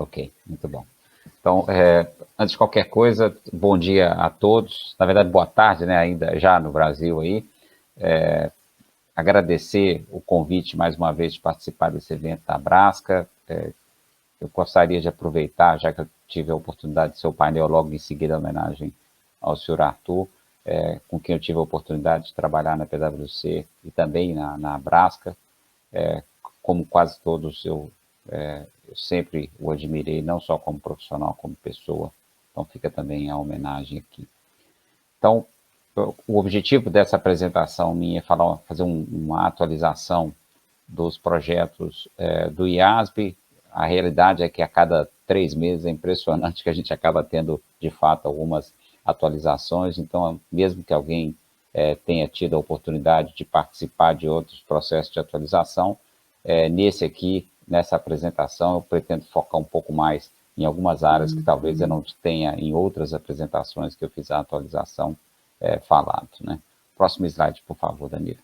Ok, muito bom. Então, antes de qualquer coisa, bom dia a todos. Na verdade, boa tarde, né? Ainda já no Brasil aí. Agradecer o convite mais uma vez de participar desse evento da Abrasca. Eu gostaria de aproveitar, já que eu tive a oportunidade de ser o painel logo em seguida, a homenagem ao senhor Arthur, com quem eu tive a oportunidade de trabalhar na PwC e também na Abrasca. Como quase todos, eu sempre o admirei, não só como profissional, como pessoa. Então fica também a homenagem aqui. Então, o objetivo dessa apresentação minha é fazer uma atualização dos projetos do IASB. A realidade é que a cada 3 meses é impressionante que a gente acaba tendo, de fato, algumas atualizações. Então, mesmo que alguém tenha tido a oportunidade de participar de outros processos de atualização, nessa apresentação, eu pretendo focar um pouco mais em algumas áreas que talvez eu não tenha em outras apresentações que eu fiz a atualização falado, né? Próximo slide, por favor, Danilo.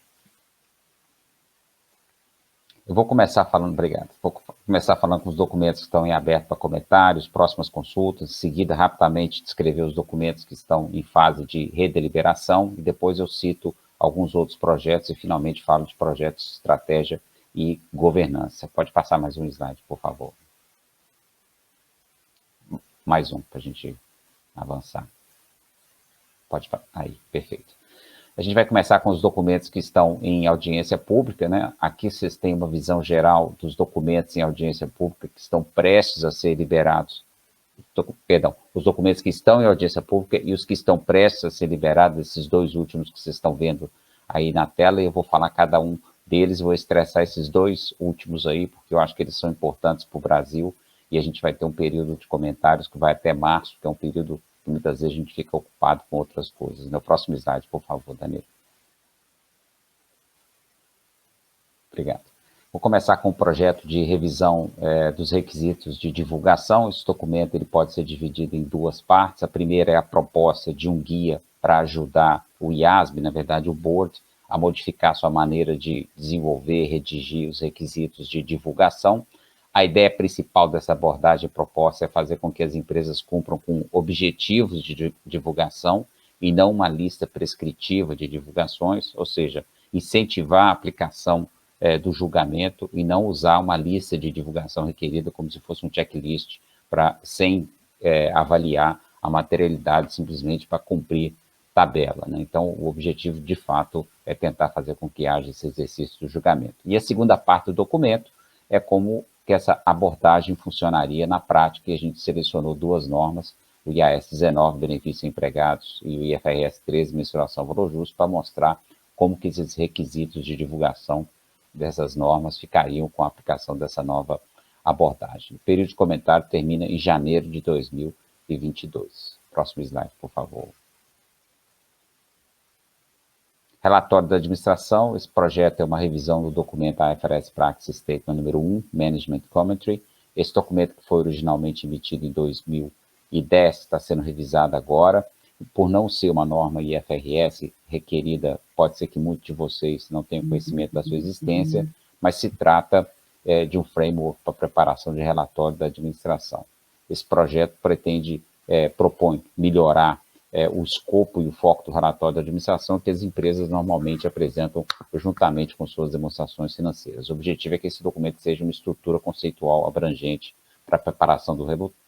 Eu vou começar falando, obrigado, vou começar falando com os documentos que estão em aberto para comentários, próximas consultas, em seguida, rapidamente, descrever os documentos que estão em fase de redeliberação, e depois eu cito alguns outros projetos e, finalmente, falo de projetos de estratégia e governança. Pode passar mais um slide, por favor. Mais um, para a gente avançar. Pode, aí, perfeito. A gente vai começar com os documentos que estão em audiência pública, né? Aqui vocês têm uma visão geral dos documentos em audiência pública que estão prestes a ser liberados. Perdão, os documentos que estão em audiência pública e os que estão prestes a ser liberados, esses dois últimos que vocês estão vendo aí na tela, e eu vou falar cada um deles, vou estressar esses dois últimos aí, porque eu acho que eles são importantes para o Brasil, e a gente vai ter um período de comentários que vai até março, que é um período que muitas vezes a gente fica ocupado com outras coisas. No próximo slide, por favor, Danilo. Obrigado. Vou começar com o projeto de revisão dos requisitos de divulgação. Esse documento ele pode ser dividido em duas partes. A primeira é a proposta de um guia para ajudar o IASB, na verdade o Board, a modificar sua maneira de desenvolver e redigir os requisitos de divulgação. A ideia principal dessa abordagem proposta é fazer com que as empresas cumpram com objetivos de divulgação e não uma lista prescritiva de divulgações, ou seja, incentivar a aplicação do julgamento e não usar uma lista de divulgação requerida como se fosse um checklist sem avaliar a materialidade simplesmente para cumprir tabela, né? Então, o objetivo, de fato, é tentar fazer com que haja esse exercício do julgamento. E a segunda parte do documento é como que essa abordagem funcionaria na prática, e a gente selecionou duas normas, o IAS 19, benefícios a empregados, e o IFRS 13, mensuração valor justo, para mostrar como que esses requisitos de divulgação dessas normas ficariam com a aplicação dessa nova abordagem. O período de comentário termina em janeiro de 2022. Próximo slide, por favor. Relatório da administração. Esse projeto é uma revisão do documento IFRS Practice Statement número 1, Management Commentary. Esse documento, que foi originalmente emitido em 2010, está sendo revisado agora. Por não ser uma norma IFRS requerida, pode ser que muitos de vocês não tenham conhecimento da sua existência, mas se trata de um framework para preparação de relatório da administração. Esse projeto propõe melhorar o escopo e o foco do relatório da administração que as empresas normalmente apresentam juntamente com suas demonstrações financeiras. O objetivo é que esse documento seja uma estrutura conceitual abrangente para a preparação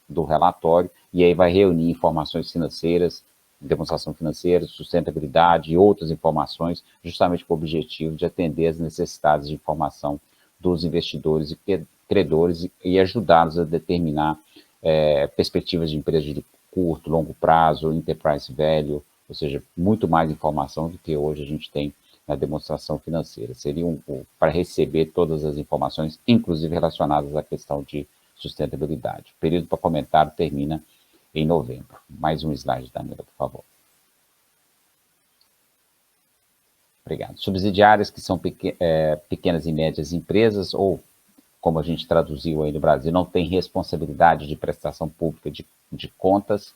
do relatório, e aí vai reunir informações financeiras, demonstração financeira, sustentabilidade e outras informações, justamente com o objetivo de atender às necessidades de informação dos investidores e credores e ajudá-los a determinar perspectivas de empresas de curto, longo prazo, enterprise value, ou seja, muito mais informação do que hoje a gente tem na demonstração financeira. Seria para receber todas as informações, inclusive relacionadas à questão de sustentabilidade. O período para comentário termina em novembro. Mais um slide, Danila, por favor. Obrigado. Subsidiárias, que são pequenas e médias empresas, ou, como a gente traduziu aí no Brasil, não tem responsabilidade de prestação pública de contas.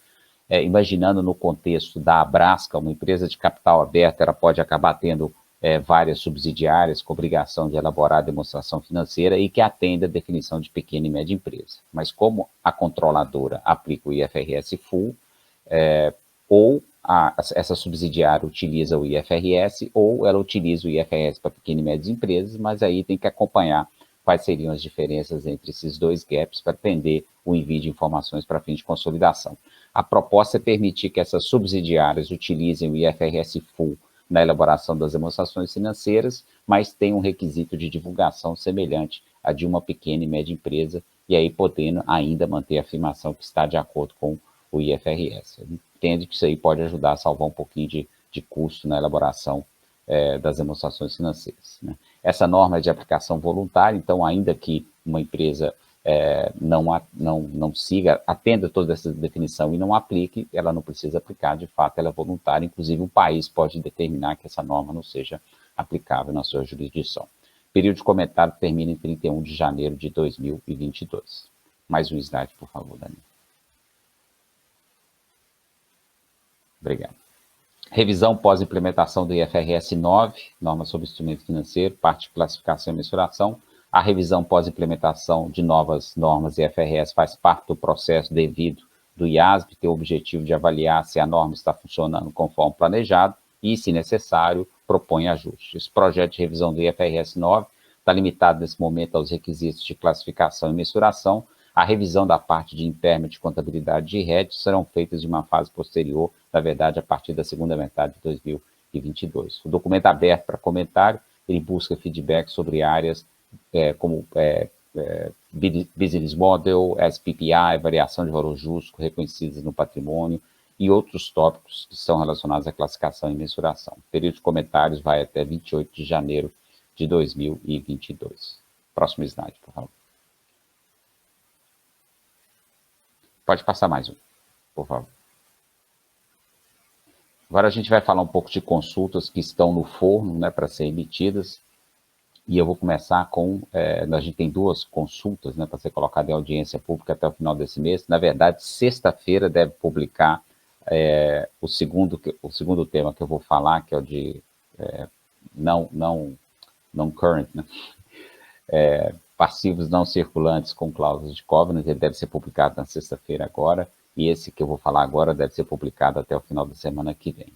Imaginando no contexto da Abrasca, uma empresa de capital aberto, ela pode acabar tendo várias subsidiárias com obrigação de elaborar a demonstração financeira e que atenda a definição de pequena e média empresa. Mas como a controladora aplica o IFRS Full, ou essa subsidiária utiliza o IFRS, ou ela utiliza o IFRS para pequenas e médias empresas, mas aí tem que acompanhar quais seriam as diferenças entre esses dois gaps para atender o envio de informações para fim de consolidação. A proposta é permitir que essas subsidiárias utilizem o IFRS Full na elaboração das demonstrações financeiras, mas tem um requisito de divulgação semelhante a de uma pequena e média empresa, e aí podendo ainda manter a afirmação que está de acordo com o IFRS. Eu entendo que isso aí pode ajudar a salvar um pouquinho de custo na elaboração das demonstrações financeiras, né? Essa norma é de aplicação voluntária, então ainda que uma empresa não siga, atenda toda essa definição e não aplique, ela não precisa aplicar, de fato ela é voluntária, inclusive o país pode determinar que essa norma não seja aplicável na sua jurisdição. O período de comentário termina em 31 de janeiro de 2022. Mais um slide, por favor, Dani. Obrigado. Revisão pós-implementação do IFRS 9, norma sobre instrumento financeiro, parte de classificação e mensuração. A revisão pós-implementação de novas normas IFRS faz parte do processo devido do IASB, tem o objetivo de avaliar se a norma está funcionando conforme planejado e, se necessário, propõe ajustes. Esse projeto de revisão do IFRS 9 está limitado nesse momento aos requisitos de classificação e mensuração. A revisão da parte de impairment de contabilidade de RED serão feitas de uma fase posterior, na verdade, a partir da segunda metade de 2022. O documento aberto para comentário, ele busca feedback sobre áreas como business model, SPPI, variação de valor justo reconhecidas no patrimônio e outros tópicos que são relacionados à classificação e mensuração. O período de comentários vai até 28 de janeiro de 2022. Próximo slide, por favor. Pode passar mais um, por favor. Agora a gente vai falar um pouco de consultas que estão no forno, né, para serem emitidas. E eu vou começar com, a gente tem duas consultas, né, para ser colocada em audiência pública até o final desse mês. Na verdade, sexta-feira deve publicar o segundo tema que eu vou falar, que é o de não current, né? Passivos não circulantes com cláusulas de covenant, ele deve ser publicado na sexta-feira agora, e esse que eu vou falar agora deve ser publicado até o final da semana que vem.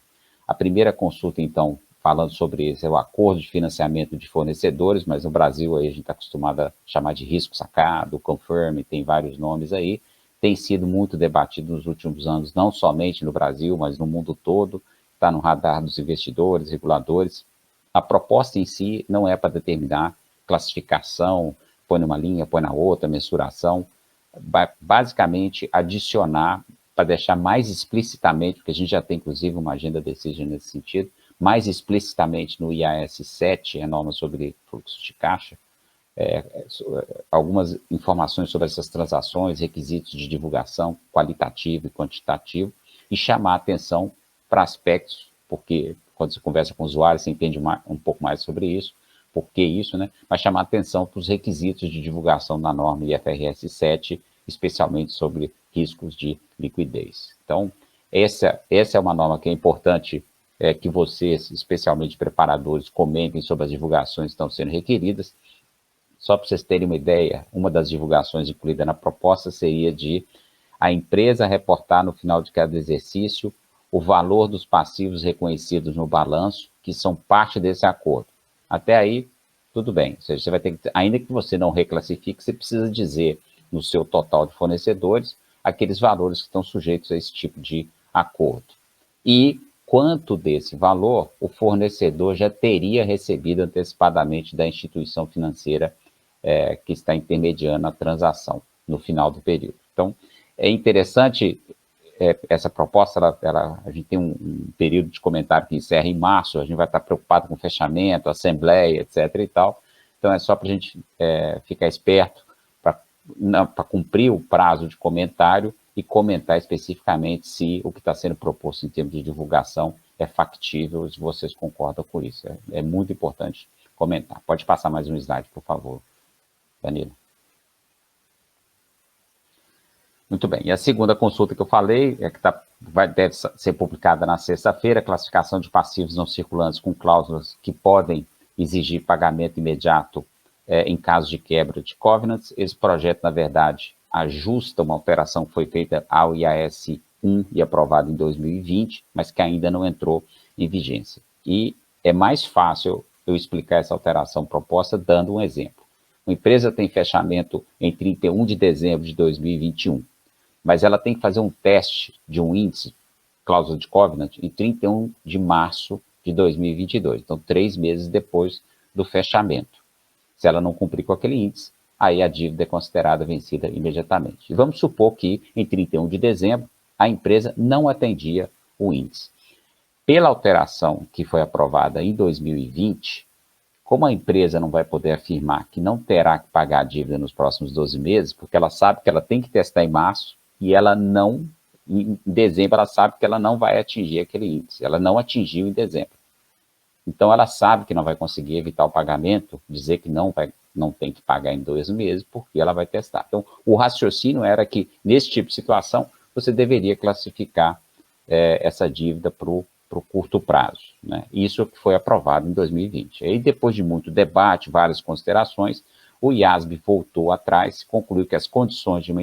A primeira consulta, então, falando sobre esse, é o acordo de financiamento de fornecedores, mas no Brasil aí a gente está acostumado a chamar de risco sacado, confirm, tem vários nomes aí, tem sido muito debatido nos últimos anos, não somente no Brasil, mas no mundo todo, está no radar dos investidores, reguladores. A proposta em si não é para determinar classificação, põe numa linha, põe na outra, mensuração, basicamente adicionar, para deixar mais explicitamente, porque a gente já tem inclusive uma agenda decision nesse sentido, mais explicitamente no IAS 7, a norma sobre fluxo de caixa, algumas informações sobre essas transações, requisitos de divulgação qualitativo e quantitativo, e chamar a atenção para aspectos, porque quando você conversa com o usuário, você entende um pouco mais sobre isso, por que isso, né? Mas chamar a atenção para os requisitos de divulgação da norma IFRS 7, especialmente sobre riscos de liquidez. Então, essa é uma norma que é importante que vocês, especialmente preparadores, comentem sobre as divulgações que estão sendo requeridas. Só para vocês terem uma ideia, uma das divulgações incluída na proposta seria de a empresa reportar no final de cada exercício o valor dos passivos reconhecidos no balanço, que são parte desse acordo. Até aí, tudo bem. Ou seja, você vai ter que, ainda que você não reclassifique, você precisa dizer no seu total de fornecedores aqueles valores que estão sujeitos a esse tipo de acordo. E quanto desse valor o fornecedor já teria recebido antecipadamente da instituição financeira que está intermediando a transação no final do período. Então, é interessante essa proposta, a gente tem um período de comentário que encerra em março, a gente vai estar preocupado com o fechamento, assembleia, etc. e tal. Então, é só para a gente ficar esperto para cumprir o prazo de comentário e comentar especificamente se o que está sendo proposto em termos de divulgação é factível, se vocês concordam com isso. É muito importante comentar. Pode passar mais um slide, por favor, Danilo. Muito bem. E a segunda consulta que eu falei, é que deve ser publicada na sexta-feira, classificação de passivos não circulantes com cláusulas que podem exigir pagamento imediato em caso de quebra de covenants. Esse projeto, na verdade, ajusta uma alteração que foi feita ao IAS 1 e aprovado em 2020, mas que ainda não entrou em vigência. E é mais fácil eu explicar essa alteração proposta dando um exemplo. Uma empresa tem fechamento em 31 de dezembro de 2021, mas ela tem que fazer um teste de um índice, cláusula de covenant, em 31 de março de 2022, então 3 meses depois do fechamento. Se ela não cumprir com aquele índice, aí a dívida é considerada vencida imediatamente. E vamos supor que em 31 de dezembro a empresa não atendia o índice. Pela alteração que foi aprovada em 2020, como a empresa não vai poder afirmar que não terá que pagar a dívida nos próximos 12 meses, porque ela sabe que ela tem que testar em março e ela não, em dezembro, ela sabe que ela não vai atingir aquele índice. Ela não atingiu em dezembro. Então, ela sabe que não vai conseguir evitar o pagamento, dizer que não tem que pagar em 2 meses, porque ela vai testar. Então, o raciocínio era que, nesse tipo de situação, você deveria classificar essa dívida para o curto prazo, né? Isso que foi aprovado em 2020. Aí, depois de muito debate, várias considerações, o IASB voltou atrás e concluiu que as condições de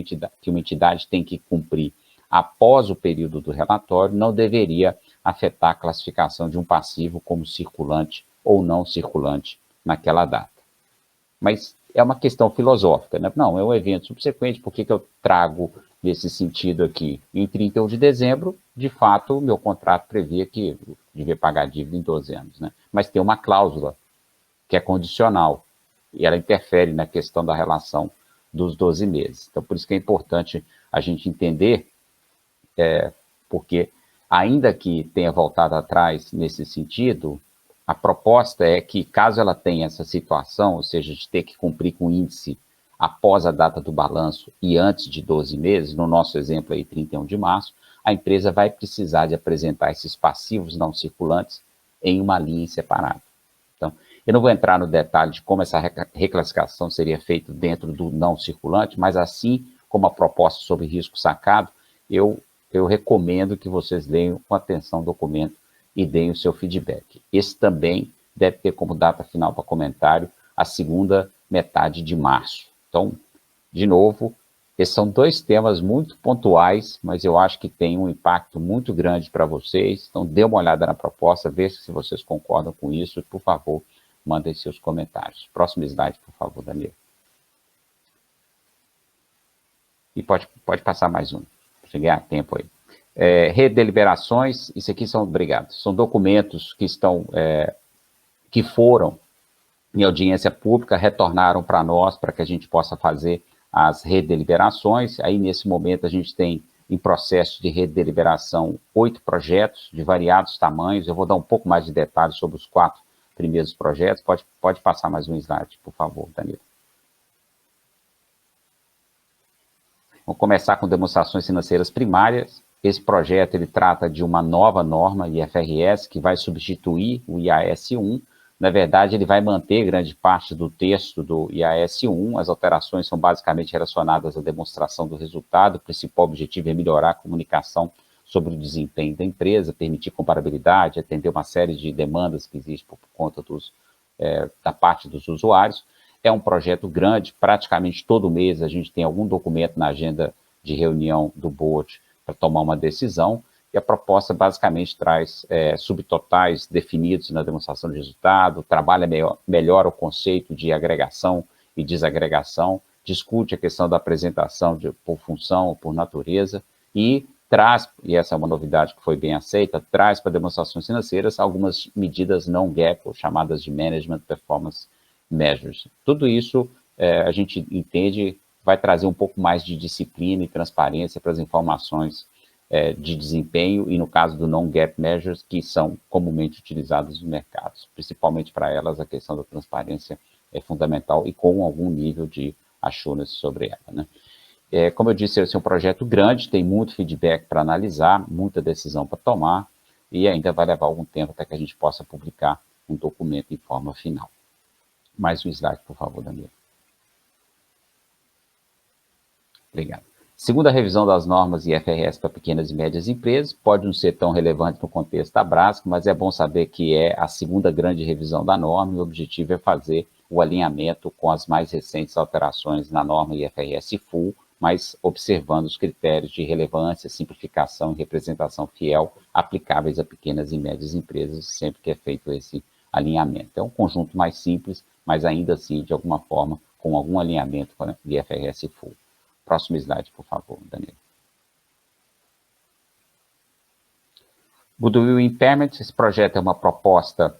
que uma entidade tem que cumprir após o período do relatório não deveria afetar a classificação de um passivo como circulante ou não circulante naquela data. Mas é uma questão filosófica, né? Não, é um evento subsequente, por que eu trago nesse sentido aqui? Em 31 de dezembro, de fato, o meu contrato previa que eu devia pagar a dívida em 12 anos, né? Mas tem uma cláusula que é condicional e ela interfere na questão da relação dos 12 meses. Então, por isso que é importante a gente entender, porque ainda que tenha voltado atrás nesse sentido, a proposta é que, caso ela tenha essa situação, ou seja, de ter que cumprir com o índice após a data do balanço e antes de 12 meses, no nosso exemplo aí, 31 de março, a empresa vai precisar de apresentar esses passivos não circulantes em uma linha separada. Então, eu não vou entrar no detalhe de como essa reclassificação seria feita dentro do não circulante, mas assim como a proposta sobre risco sacado, eu recomendo que vocês leiam com atenção o documento e deem o seu feedback. Esse também deve ter como data final para comentário a segunda metade de março. Então, de novo, esses são 2 temas muito pontuais, mas eu acho que tem um impacto muito grande para vocês. Então, dê uma olhada na proposta, veja se vocês concordam com isso e, por favor, mandem seus comentários. Próximo slide, por favor, Daniel. E pode passar mais um, para ganhar tempo aí. Redeliberações, isso aqui são documentos que estão, que foram em audiência pública, retornaram para nós, para que a gente possa fazer as redeliberações. Aí, nesse momento, a gente tem em processo de redeliberação 8 projetos de variados tamanhos. Eu vou dar um pouco mais de detalhes sobre os 4 primeiros projetos. Pode passar mais um slide, por favor, Danilo. Vamos começar com demonstrações financeiras primárias. Esse projeto ele trata de uma nova norma IFRS que vai substituir o IAS 1. Na verdade, ele vai manter grande parte do texto do IAS 1. As alterações são basicamente relacionadas à demonstração do resultado. O principal objetivo é melhorar a comunicação sobre o desempenho da empresa, permitir comparabilidade, atender uma série de demandas que existem por conta da parte dos usuários. É um projeto grande, praticamente todo mês a gente tem algum documento na agenda de reunião do board para tomar uma decisão, e a proposta basicamente traz subtotais definidos na demonstração de resultado, trabalha melhor o conceito de agregação e desagregação, discute a questão da apresentação por função, por natureza, e traz, e essa é uma novidade que foi bem aceita, traz para demonstrações financeiras algumas medidas não GAAP, ou chamadas de Management Performance Measures. Tudo isso a gente entende vai trazer um pouco mais de disciplina e transparência para as informações de desempenho e, no caso do non-GAAP measures, que são comumente utilizadas nos mercados. Principalmente para elas, a questão da transparência é fundamental e com algum nível de assurance sobre ela, né? Como eu disse, esse é um projeto grande, tem muito feedback para analisar, muita decisão para tomar e ainda vai levar algum tempo até que a gente possa publicar um documento em forma final. Mais um slide, por favor, Daniel. Obrigado. Segunda revisão das normas IFRS para pequenas e médias empresas, pode não ser tão relevante no contexto da Braskem, mas é bom saber que é a segunda grande revisão da norma e o objetivo é fazer o alinhamento com as mais recentes alterações na norma IFRS Full, mas observando os critérios de relevância, simplificação e representação fiel aplicáveis a pequenas e médias empresas, sempre que é feito esse alinhamento. É um conjunto mais simples, mas ainda assim, de alguma forma, com algum alinhamento com a IFRS Full. Próximo slide, por favor, Daniel. Goodwill Impairment, esse projeto é uma proposta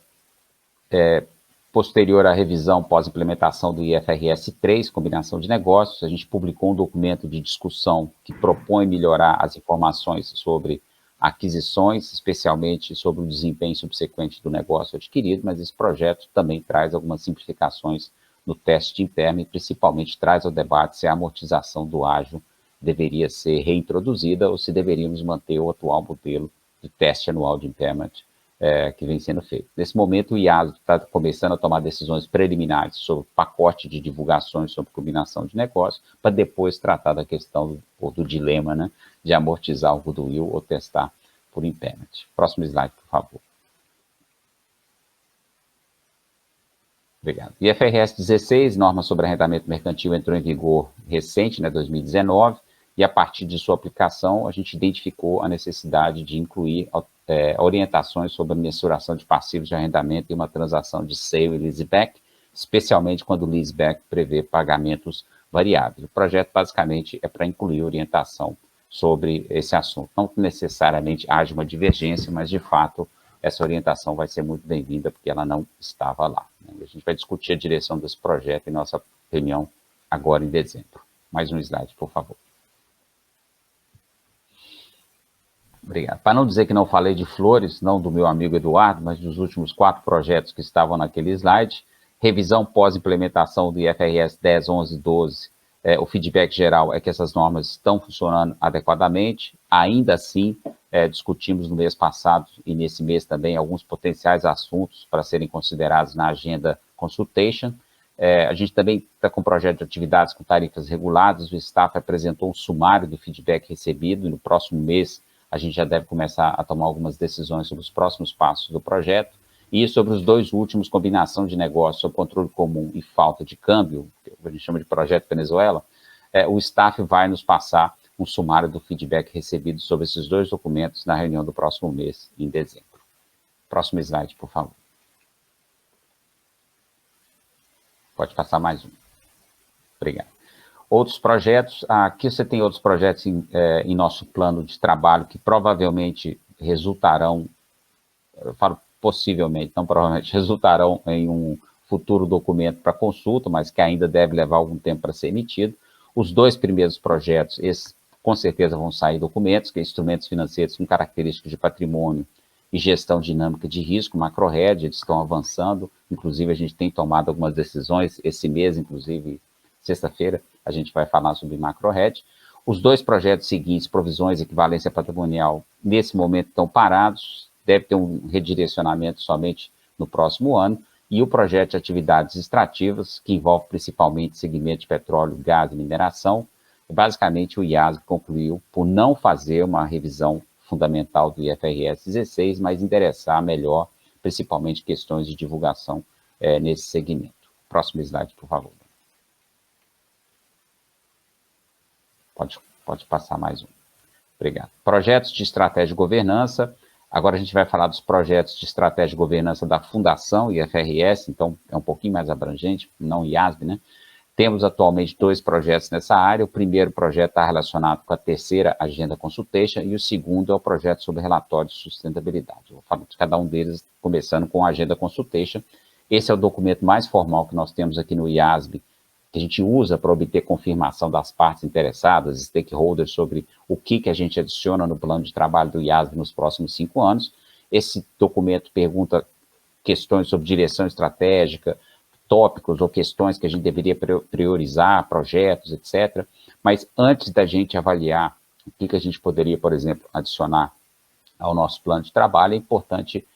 posterior à revisão pós-implementação do IFRS 3, combinação de negócios. A gente publicou um documento de discussão que propõe melhorar as informações sobre aquisições, especialmente sobre o desempenho subsequente do negócio adquirido, mas esse projeto também traz algumas simplificações no teste de impairment, principalmente traz ao debate se a amortização do ágio deveria ser reintroduzida ou se deveríamos manter o atual modelo de teste anual de impairment que vem sendo feito. Nesse momento, o IASB está começando a tomar decisões preliminares sobre o pacote de divulgações sobre combinação de negócios, para depois tratar da questão do dilema, né, de amortizar o goodwill ou testar por impairment. Próximo slide, por favor. Obrigado. IFRS 16, norma sobre arrendamento mercantil, entrou em vigor recente, né, 2019, e a partir de sua aplicação, a gente identificou a necessidade de incluir orientações sobre a mensuração de passivos de arrendamento em uma transação de sale e leaseback, especialmente quando o leaseback prevê pagamentos variáveis. O projeto, basicamente, é para incluir orientação sobre esse assunto. Não necessariamente haja uma divergência, mas, de fato, essa orientação vai ser muito bem-vinda, porque ela não estava lá. Né? A gente vai discutir a direção desse projeto em nossa reunião agora em dezembro. Mais um slide, por favor. Obrigado. Para não dizer que não falei de flores, não do meu amigo Eduardo, mas dos últimos 4 projetos que estavam naquele slide, revisão pós-implementação do IFRS 10, 11 e 12, o feedback geral é que essas normas estão funcionando adequadamente. Ainda assim, discutimos no mês passado e nesse mês também alguns potenciais assuntos para serem considerados na agenda consultation. A gente também está com um projeto de atividades com tarifas reguladas, o staff apresentou um sumário do feedback recebido e no próximo mês a gente já deve começar a tomar algumas decisões sobre os próximos passos do projeto. E sobre os 2 últimos, combinação de negócios sobre controle comum e falta de câmbio, que a gente chama de projeto Venezuela, o staff vai nos passar um sumário do feedback recebido sobre esses 2 documentos na reunião do próximo mês, em dezembro. Próximo slide, por favor. Pode passar mais um. Obrigado. Outros projetos, aqui você tem outros projetos em nosso plano de trabalho que provavelmente resultarão, eu falo possivelmente, não provavelmente, resultarão em um futuro documento para consulta, mas que ainda deve levar algum tempo para ser emitido. Os 2 primeiros projetos, esses com certeza vão sair documentos, que é instrumentos financeiros com características de patrimônio e gestão dinâmica de risco, macro-hedge, eles estão avançando, inclusive a gente tem tomado algumas decisões, esse mês, inclusive, sexta-feira, a gente vai falar sobre macro-hedge. Os 2 projetos seguintes, provisões e equivalência patrimonial, nesse momento estão parados, deve ter um redirecionamento somente no próximo ano, e o projeto de atividades extrativas, que envolve principalmente segmento de petróleo, gás e mineração, basicamente o IASB concluiu por não fazer uma revisão fundamental do IFRS 16, mas endereçar melhor, principalmente questões de divulgação nesse segmento. Próximo slide, por favor. Pode passar mais um. Obrigado. Projetos de estratégia de governança. Agora a gente vai falar dos projetos de estratégia de governança da Fundação IFRS, então é um pouquinho mais abrangente, não IASB, né? Temos atualmente 2 projetos nessa área. O primeiro projeto está relacionado com a terceira agenda consultation e o segundo é o projeto sobre relatório de sustentabilidade. Eu vou falar de cada um deles, começando com a agenda consultation. Esse é o documento mais formal que nós temos aqui no IASB, que a gente usa para obter confirmação das partes interessadas, stakeholders, sobre o que a gente adiciona no plano de trabalho do IASB nos próximos 5 anos. Esse documento pergunta questões sobre direção estratégica, tópicos ou questões que a gente deveria priorizar, projetos, etc. Mas antes da gente avaliar o que a gente poderia, por exemplo, adicionar ao nosso plano de trabalho, é importante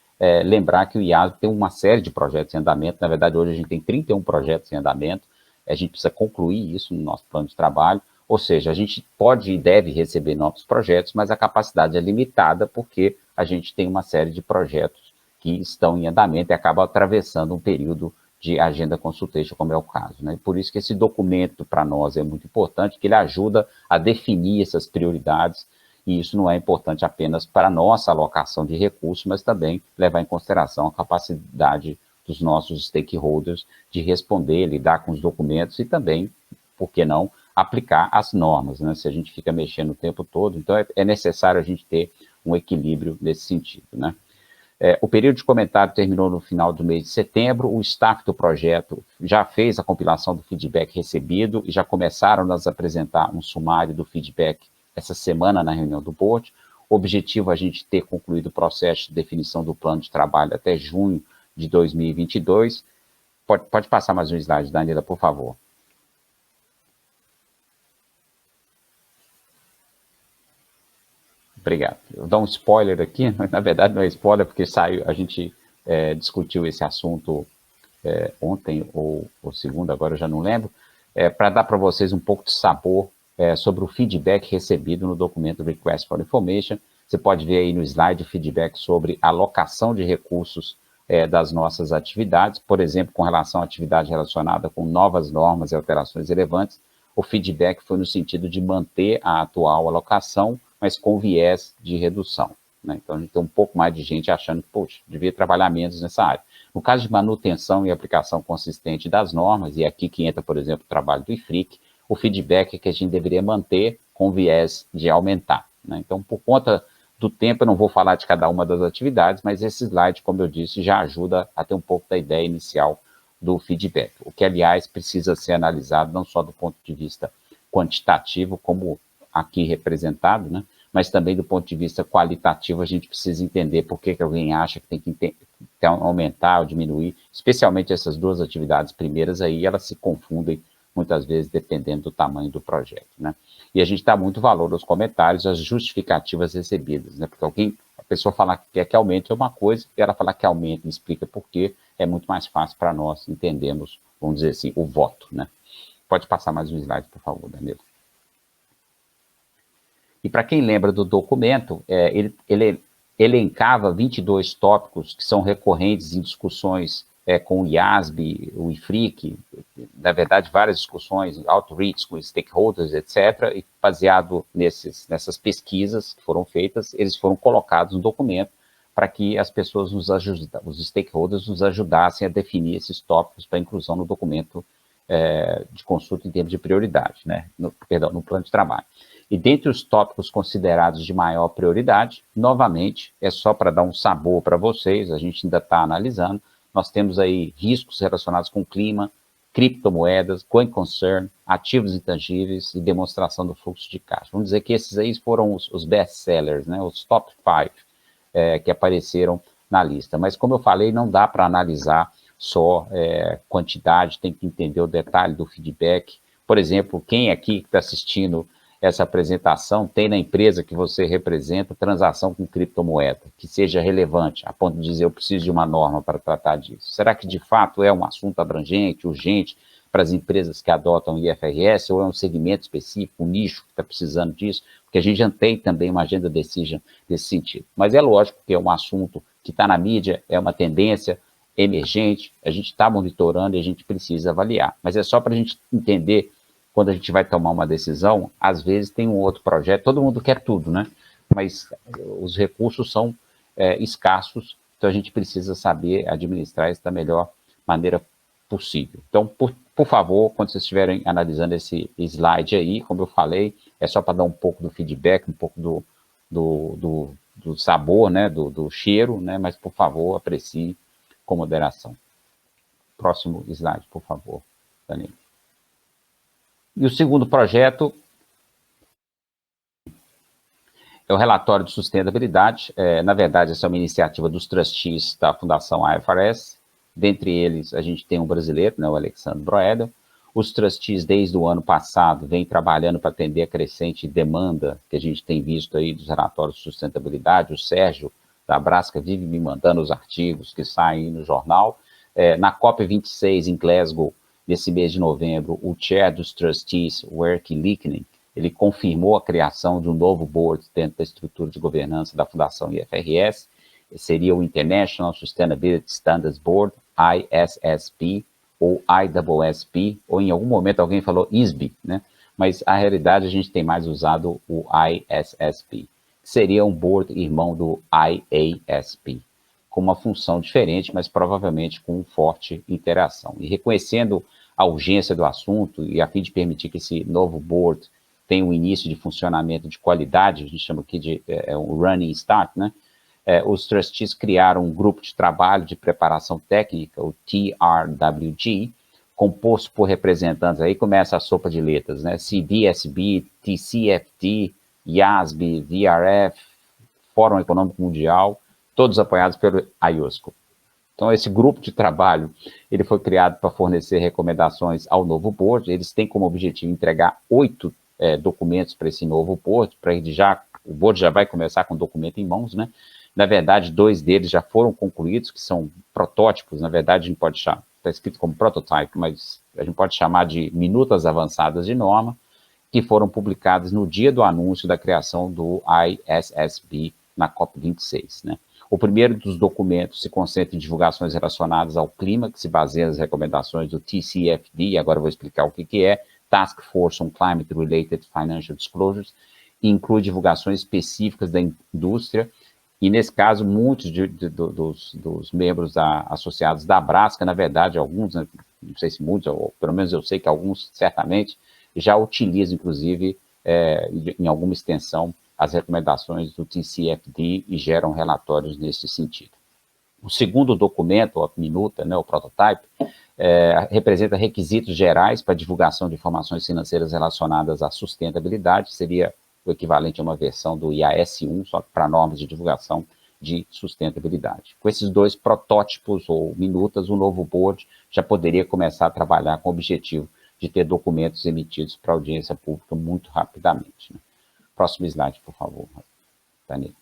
lembrar que o IASB tem uma série de projetos em andamento. Na verdade, hoje a gente tem 31 projetos em andamento. A gente precisa concluir isso no nosso plano de trabalho. Ou seja, a gente pode e deve receber novos projetos, mas a capacidade é limitada porque a gente tem uma série de projetos que estão em andamento e acabam atravessando um período de agenda consultation, como é o caso, né? Por isso que esse documento para nós é muito importante, que ele ajuda a definir essas prioridades, e isso não é importante apenas para a nossa alocação de recursos, mas também levar em consideração a capacidade dos nossos stakeholders de responder, lidar com os documentos e também, por que não, aplicar as normas, né? Se a gente fica mexendo o tempo todo, então é necessário a gente ter um equilíbrio nesse sentido, né? O período de comentário terminou no final do mês de setembro, o staff do projeto já fez a compilação do feedback recebido e já começaram a nos apresentar um sumário do feedback essa semana na reunião do board. O objetivo é a gente ter concluído o processo de definição do plano de trabalho até junho de 2022. Pode passar mais um slide, Danila, por favor. Obrigado. Eu vou dar um spoiler aqui, mas na verdade não é spoiler, porque a gente discutiu esse assunto ontem ou segunda, agora eu já não lembro, para dar para vocês um pouco de sabor sobre o feedback recebido no documento Request for Information. Você pode ver aí no slide o feedback sobre a alocação de recursos das nossas atividades, por exemplo, com relação à atividade relacionada com novas normas e alterações relevantes, o feedback foi no sentido de manter a atual alocação, mas com viés de redução, né? Então, a gente tem um pouco mais de gente achando que, poxa, devia trabalhar menos nessa área. No caso de manutenção e aplicação consistente das normas, e aqui que entra, por exemplo, o trabalho do IFRIC, o feedback é que a gente deveria manter com viés de aumentar, né? Então, por conta do tempo, eu não vou falar de cada uma das atividades, mas esse slide, como eu disse, já ajuda a ter um pouco da ideia inicial do feedback, o que, aliás, precisa ser analisado não só do ponto de vista quantitativo, como aqui representado, né? Mas também do ponto de vista qualitativo, a gente precisa entender por que alguém acha que tem que aumentar ou diminuir, especialmente essas duas atividades primeiras aí, elas se confundem muitas vezes dependendo do tamanho do projeto, né? E a gente dá muito valor aos comentários, às justificativas recebidas, né? Porque a pessoa falar que quer que aumente é uma coisa, e ela falar que aumente e explica por quê, é muito mais fácil para nós entendermos, vamos dizer assim, o voto, né? Pode passar mais um slide, por favor, Danilo. E para quem lembra do documento, ele elencava 22 tópicos que são recorrentes em discussões com o IASB, o IFRIC, na verdade, várias discussões, outreach com stakeholders, etc., e baseado nessas pesquisas que foram feitas, eles foram colocados no documento para que as pessoas os stakeholders nos ajudassem a definir esses tópicos para inclusão no documento de consulta em termos de prioridade, né? No plano de trabalho. E dentre os tópicos considerados de maior prioridade, novamente, é só para dar um sabor para vocês, a gente ainda está analisando, nós temos aí riscos relacionados com clima, criptomoedas, going concern, ativos intangíveis e demonstração do fluxo de caixa. Vamos dizer que esses aí foram os best-sellers, né, os top 5 que apareceram na lista. Mas, como eu falei, não dá para analisar só quantidade, tem que entender o detalhe do feedback. Por exemplo, quem aqui que está assistindo essa apresentação tem na empresa que você representa transação com criptomoeda, que seja relevante, a ponto de dizer eu preciso de uma norma para tratar disso? Será que de fato é um assunto abrangente, urgente, para as empresas que adotam IFRS, ou é um segmento específico, um nicho que está precisando disso? Porque a gente já tem também uma agenda decision nesse sentido. Mas é lógico que é um assunto que está na mídia, é uma tendência emergente, a gente está monitorando e a gente precisa avaliar. Mas é só para a gente entender, quando a gente vai tomar uma decisão, às vezes tem um outro projeto, todo mundo quer tudo, né? Mas os recursos são escassos, então a gente precisa saber administrar isso da melhor maneira possível. Então, por favor, quando vocês estiverem analisando esse slide aí, como eu falei, é só para dar um pouco do feedback, um pouco do sabor, né? Do cheiro, né? Mas, por favor, aprecie com moderação. Próximo slide, por favor, Danilo. E o segundo projeto é o relatório de sustentabilidade. Na verdade, essa é uma iniciativa dos trustees da Fundação IFRS. Dentre eles, a gente tem um brasileiro, né, o Alexandre Broedel. Os trustees, desde o ano passado, vêm trabalhando para atender a crescente demanda que a gente tem visto aí dos relatórios de sustentabilidade. O Sérgio da Brasca vive me mandando os artigos que saem no jornal. Na COP26, em Glasgow, nesse mês de novembro, o chair dos trustees, o Eric Lickning, ele confirmou a criação de um novo board dentro da estrutura de governança da Fundação IFRS, seria o International Sustainability Standards Board, ISSB, ou ISSB, ou em algum momento alguém falou ISB, né? Mas a realidade a gente tem mais usado o ISSB, que seria um board irmão do IASB, com uma função diferente, mas provavelmente com forte interação. E reconhecendo a urgência do assunto e a fim de permitir que esse novo board tenha um início de funcionamento de qualidade, a gente chama aqui de um running start, né? Os trustees criaram um grupo de trabalho de preparação técnica, o TRWG, composto por representantes, aí começa a sopa de letras, né? CBSB, TCFD, IASB, VRF, Fórum Econômico Mundial, todos apoiados pelo IOSCO. Então, esse grupo de trabalho, ele foi criado para fornecer recomendações ao novo board. Eles têm como objetivo entregar 8 documentos para esse novo board, o board já vai começar com o documento em mãos, né? Na verdade, 2 deles já foram concluídos, que são protótipos, na verdade, a gente pode chamar, está escrito como prototype, mas a gente pode chamar de minutas avançadas de norma, que foram publicadas no dia do anúncio da criação do ISSB na COP26, né? O primeiro dos documentos se concentra em divulgações relacionadas ao clima, que se baseia nas recomendações do TCFD, e agora eu vou explicar o que é, Task Force on Climate Related Financial Disclosures, e inclui divulgações específicas da indústria, e nesse caso, muitos dos membros associados da Brasca, na verdade, alguns, né, não sei se muitos, ou pelo menos eu sei que alguns, certamente, já utilizam, inclusive, em alguma extensão, as recomendações do TCFD e geram relatórios nesse sentido. O segundo documento, a minuta, né, o prototype, representa requisitos gerais para divulgação de informações financeiras relacionadas à sustentabilidade, seria o equivalente a uma versão do IAS-1, só para normas de divulgação de sustentabilidade. Com esses 2 protótipos ou minutas, o novo board já poderia começar a trabalhar com o objetivo de ter documentos emitidos para a audiência pública muito rapidamente, né? Próximo slide, por favor, Daniel.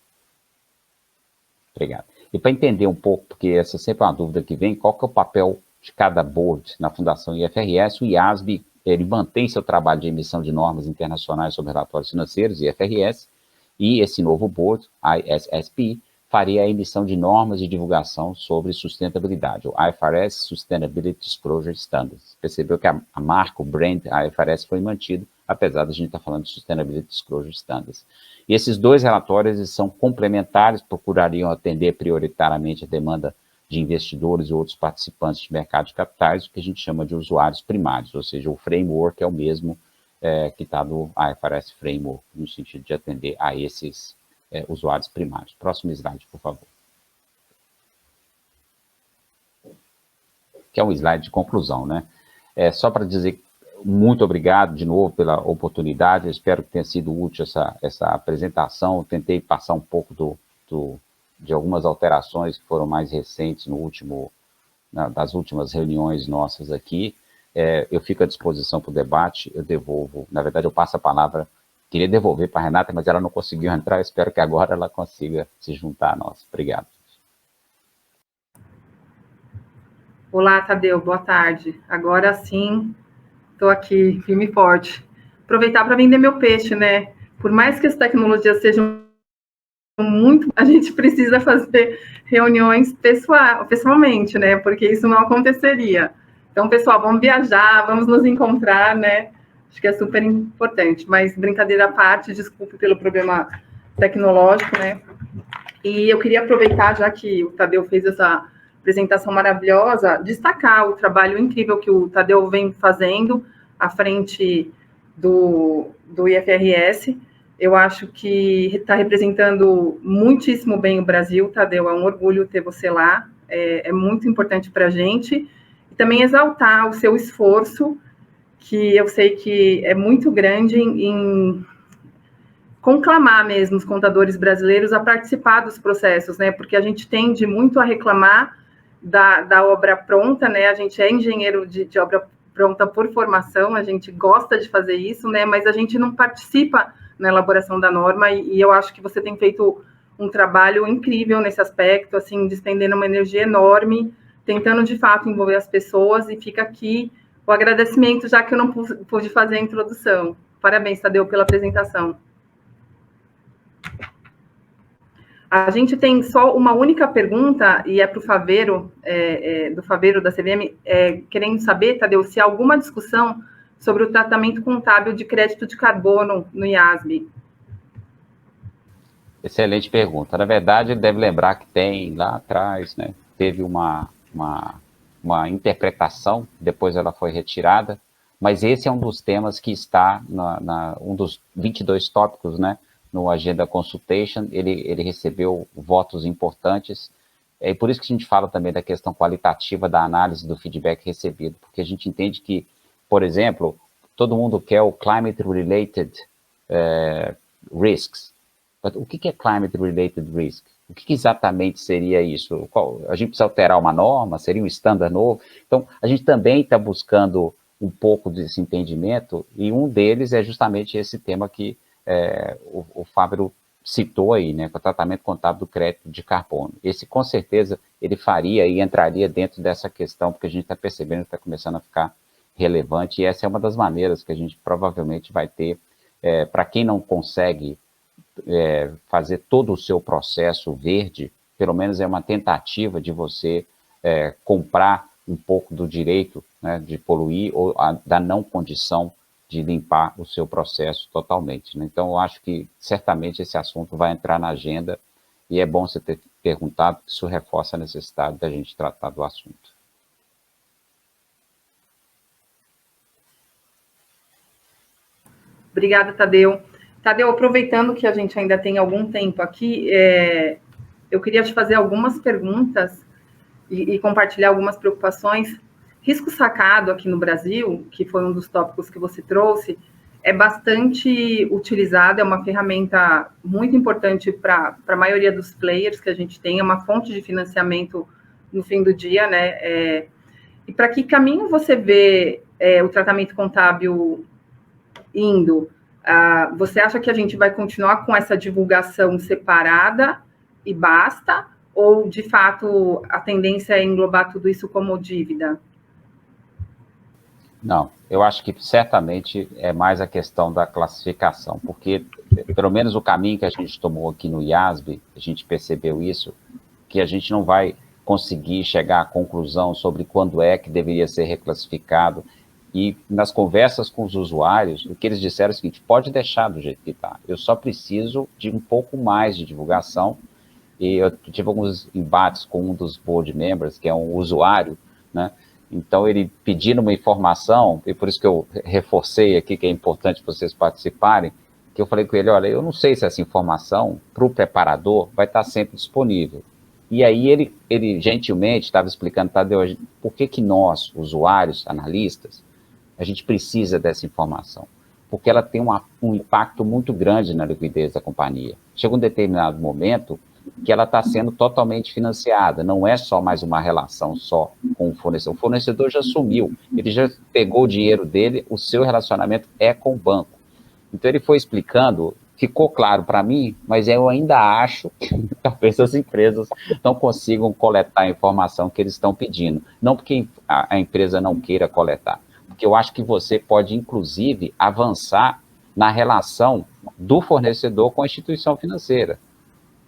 Obrigado. E para entender um pouco, porque essa sempre é uma dúvida que vem, qual que é o papel de cada board na Fundação IFRS, o IASB, ele mantém seu trabalho de emissão de normas internacionais sobre relatórios financeiros, IFRS, e esse novo board, ISSB, faria a emissão de normas de divulgação sobre sustentabilidade, o IFRS Sustainability Disclosure Standards. Percebeu que a marca, o brand IFRS foi mantido, apesar de a gente estar falando de Sustainability Disclosure Standards. E esses 2 relatórios eles são complementares, procurariam atender prioritariamente a demanda de investidores e outros participantes de mercado de capitais, o que a gente chama de usuários primários, ou seja, o framework é o mesmo que está no IFRS Framework, no sentido de atender a esses usuários primários. Próximo slide, por favor. Que é um slide de conclusão, né? Só para dizer muito obrigado de novo pela oportunidade, eu espero que tenha sido útil essa apresentação, eu tentei passar um pouco de algumas alterações que foram mais recentes das últimas reuniões nossas aqui. Eu fico à disposição para o debate, eu devolvo, na verdade eu passo a palavra, queria devolver para a Renata, mas ela não conseguiu entrar, eu espero que agora ela consiga se juntar a nós. Obrigado. Olá, Tadeu, boa tarde. Agora sim, estou aqui, firme e forte. Aproveitar para vender meu peixe, né? Por mais que as tecnologias sejam muito, a gente precisa fazer reuniões pessoalmente, né? Porque isso não aconteceria. Então, pessoal, vamos viajar, vamos nos encontrar, né? Acho que é super importante. Mas, brincadeira à parte, desculpe pelo problema tecnológico, né? E eu queria aproveitar, já que o Tadeu fez essa apresentação maravilhosa, destacar o trabalho incrível que o Tadeu vem fazendo à frente do IFRS. Eu acho que está representando muitíssimo bem o Brasil, Tadeu, é um orgulho ter você lá, é muito importante para a gente. E também exaltar o seu esforço, que eu sei que é muito grande em conclamar mesmo os contadores brasileiros a participar dos processos, né? Porque a gente tende muito a reclamar da obra pronta, né? A gente é engenheiro de obra pronta por formação, a gente gosta de fazer isso, né? Mas a gente não participa na elaboração da norma, e eu acho que você tem feito um trabalho incrível nesse aspecto, assim, despendendo uma energia enorme, tentando de fato envolver as pessoas, e fica aqui o agradecimento, já que eu não pude fazer a introdução. Parabéns, Tadeu, pela apresentação. A gente tem só uma única pergunta, e é para o Faveiro, do Faveiro da CVM, querendo saber, Tadeu, se há alguma discussão sobre o tratamento contábil de crédito de carbono no IASB. Excelente pergunta. Na verdade, ele deve lembrar que tem lá atrás, né, teve uma interpretação, depois ela foi retirada, mas esse é um dos temas que está um dos 22 tópicos, né, no Agenda Consultation. Ele recebeu votos importantes, e por isso que a gente fala também da questão qualitativa da análise do feedback recebido, porque a gente entende que, por exemplo, todo mundo quer o Climate-Related Risks. O que é Climate-Related Risk? O que exatamente seria isso? A gente precisa alterar uma norma? Seria um estándar novo? Então, a gente também está buscando um pouco desse entendimento, e um deles é justamente esse tema que o Fábio citou aí, né, com o tratamento contábil do crédito de carbono. Esse, com certeza, ele faria e entraria dentro dessa questão, porque a gente está percebendo que está começando a ficar relevante, e essa é uma das maneiras que a gente provavelmente vai ter, para quem não consegue fazer todo o seu processo verde, pelo menos é uma tentativa de você comprar um pouco do direito, né, de poluir, ou da não condição de limpar o seu processo totalmente, né? Então, eu acho que certamente esse assunto vai entrar na agenda, e é bom você ter perguntado, porque isso reforça a necessidade da gente tratar do assunto. Obrigada, Tadeu. Tadeu, aproveitando que a gente ainda tem algum tempo aqui, eu queria te fazer algumas perguntas e compartilhar algumas preocupações. Risco sacado aqui no Brasil, que foi um dos tópicos que você trouxe, é bastante utilizado, é uma ferramenta muito importante para a maioria dos players que a gente tem, é uma fonte de financiamento no fim do dia, né? E para que caminho você vê o tratamento contábil indo? Você acha que a gente vai continuar com essa divulgação separada e basta? Ou, de fato, a tendência é englobar tudo isso como dívida? Não, eu acho que certamente é mais a questão da classificação, porque, pelo menos o caminho que a gente tomou aqui no IASB, a gente percebeu isso, que a gente não vai conseguir chegar à conclusão sobre quando é que deveria ser reclassificado. E nas conversas com os usuários, o que eles disseram é o seguinte: pode deixar do jeito que está, eu só preciso de um pouco mais de divulgação. E eu tive alguns embates com um dos board members, que é um usuário, né? Então, ele pedindo uma informação, e por isso que eu reforcei aqui que é importante vocês participarem, que eu falei com ele: olha, eu não sei se essa informação para o preparador vai estar sempre disponível. E aí ele gentilmente estava explicando, Tadeu, por que nós, usuários, analistas, a gente precisa dessa informação? Porque ela tem um impacto muito grande na liquidez da companhia. Chega um determinado momento que ela está sendo totalmente financiada, não é só mais uma relação só com o fornecedor. O fornecedor já sumiu, ele já pegou o dinheiro dele, o seu relacionamento é com o banco. Então, ele foi explicando, ficou claro para mim, mas eu ainda acho que talvez as empresas não consigam coletar a informação que eles estão pedindo. Não porque a empresa não queira coletar, porque eu acho que você pode, inclusive, avançar na relação do fornecedor com a instituição financeira.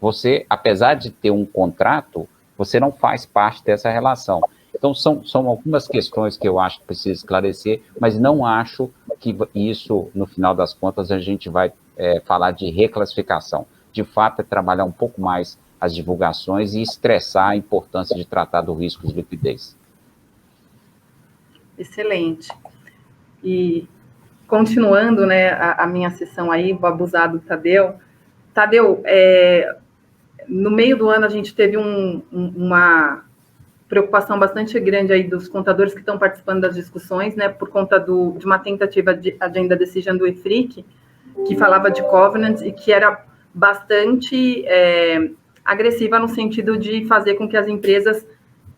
Você, apesar de ter um contrato, você não faz parte dessa relação. Então, são algumas questões que eu acho que precisa esclarecer, mas não acho que isso, no final das contas, a gente vai falar de reclassificação. De fato, é trabalhar um pouco mais as divulgações e estressar a importância de tratar do risco de liquidez. Excelente. E, continuando, né, a minha sessão aí, vou abusar do Tadeu. Tadeu, no meio do ano a gente teve uma preocupação bastante grande aí dos contadores que estão participando das discussões, né, por conta de uma tentativa de agenda decision do IFRIC, que falava de covenants e que era bastante agressiva no sentido de fazer com que as empresas,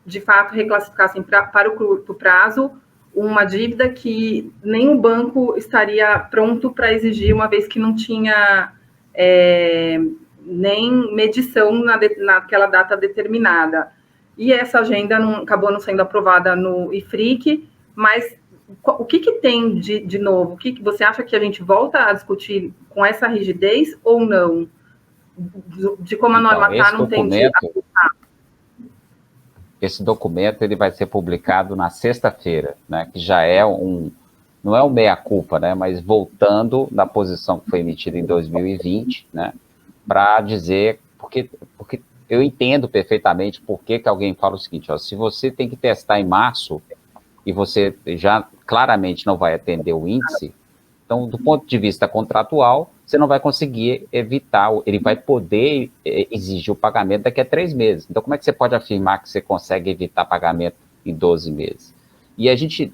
de fato, reclassificassem para o curto prazo uma dívida que nem o banco estaria pronto para exigir, uma vez que não tinha nem medição naquela data determinada. E essa agenda acabou não sendo aprovada no IFRIC, mas o que tem de novo? O que você acha que a gente volta a discutir com essa rigidez ou não? De como a norma está, não tem de... Esse documento ele vai ser publicado na sexta-feira, né, que já é não é um meia-culpa, né, mas voltando da posição que foi emitida em 2020, né, para dizer, porque eu entendo perfeitamente por que alguém fala o seguinte, ó, se você tem que testar em março e você já claramente não vai atender o índice, então, do ponto de vista contratual, você não vai conseguir evitar, ele vai poder exigir o pagamento daqui a 3 meses. Então, como é que você pode afirmar que você consegue evitar pagamento em 12 meses? E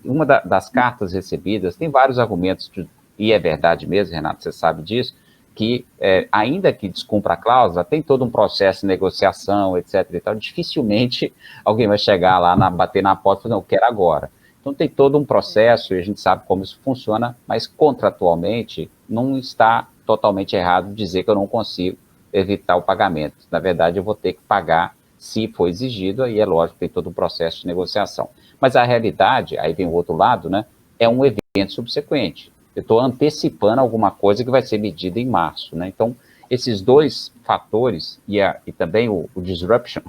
uma das cartas recebidas, tem vários argumentos, e é verdade mesmo, Renato, você sabe disso, que ainda que descumpra a cláusula, tem todo um processo de negociação, etc. E tal, dificilmente alguém vai chegar lá, bater na porta e falar, não, eu quero agora. Então, tem todo um processo, e a gente sabe como isso funciona, mas contratualmente não está totalmente errado dizer que eu não consigo evitar o pagamento. Na verdade, eu vou ter que pagar se for exigido, aí é lógico, tem todo um processo de negociação. Mas a realidade, aí vem o outro lado, né, é um evento subsequente. Eu estou antecipando alguma coisa que vai ser medida em março, né? Então, esses dois fatores, e também o disruption,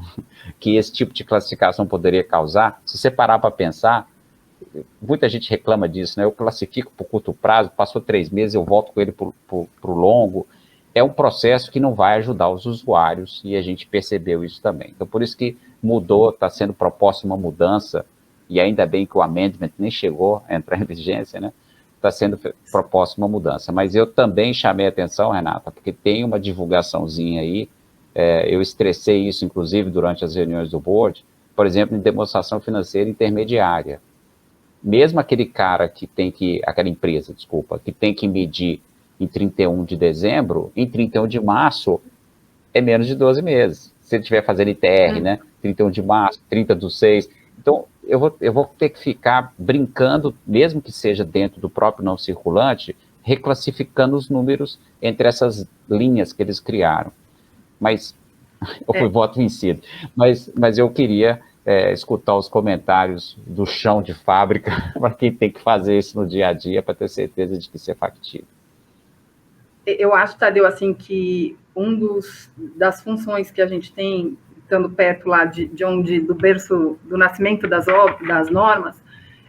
que esse tipo de classificação poderia causar, se você parar para pensar, muita gente reclama disso, né? Eu classifico por curto prazo, passou 3 meses, eu volto com ele para o longo. É um processo que não vai ajudar os usuários e a gente percebeu isso também. Então, por isso que mudou, está sendo proposta uma mudança, e ainda bem que o amendment nem chegou a entrar em vigência, né? Está sendo proposta uma mudança. Mas eu também chamei a atenção, Renata, porque tem uma divulgaçãozinha aí, eu estressei isso, inclusive, durante as reuniões do board, por exemplo, em demonstração financeira intermediária. Mesmo aquele cara aquela empresa, desculpa, que tem que medir em 31 de dezembro, em 31 de março é menos de 12 meses. Se ele estiver fazendo ITR, né? 31 de março, 30/6. Então, eu vou ter que ficar brincando, mesmo que seja dentro do próprio não circulante, reclassificando os números entre essas linhas que eles criaram. Mas, eu voto vencido. Mas eu queria escutar os comentários do chão de fábrica para quem tem que fazer isso no dia a dia, para ter certeza de que isso é factível. Eu acho, Tadeu, assim, que das funções que a gente tem, estando perto lá do berço, do nascimento das normas,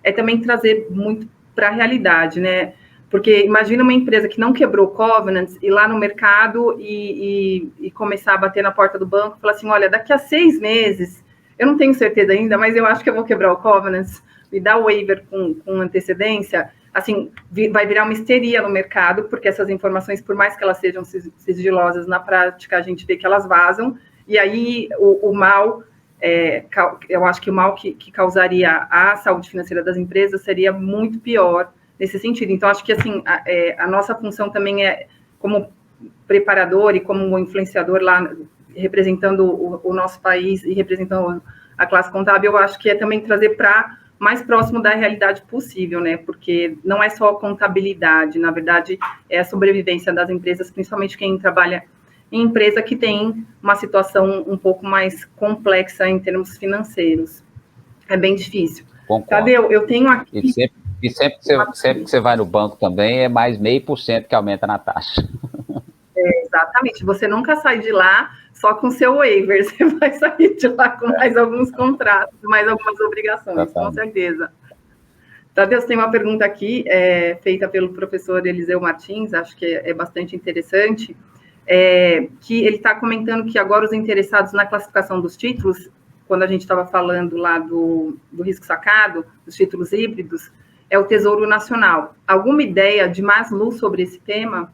é também trazer muito para a realidade, né? Porque imagina uma empresa que não quebrou covenants, ir lá no mercado e começar a bater na porta do banco e falar assim, olha, daqui a 6 meses, eu não tenho certeza ainda, mas eu acho que eu vou quebrar o covenants, me dá o waiver com antecedência, assim, vai virar uma histeria no mercado, porque essas informações, por mais que elas sejam sigilosas, na prática a gente vê que elas vazam, e aí o mal, eu acho que o mal que causaria à saúde financeira das empresas seria muito pior nesse sentido. Então, acho que assim, a nossa função também é, como preparador e como influenciador lá, representando o nosso país e representando a classe contábil, eu acho que é também trazer para mais próximo da realidade possível, né? Porque não é só contabilidade, na verdade, é a sobrevivência das empresas, principalmente quem trabalha em empresa que tem uma situação um pouco mais complexa em termos financeiros. É bem difícil. Concordo. Tadeu, eu tenho aqui... E sempre que você vai no banco também, é mais 0,5% que aumenta na taxa. Exatamente. Você nunca sai de lá só com seu waiver. Você vai sair de lá com mais alguns contratos, mais algumas obrigações, exatamente. Com certeza. Tadeu, tem uma pergunta aqui, feita pelo professor Eliseu Martins, acho que é bastante interessante, que ele está comentando que agora os interessados na classificação dos títulos, quando a gente estava falando lá do risco sacado, dos títulos híbridos, é o Tesouro Nacional. Alguma ideia de mais luz sobre esse tema?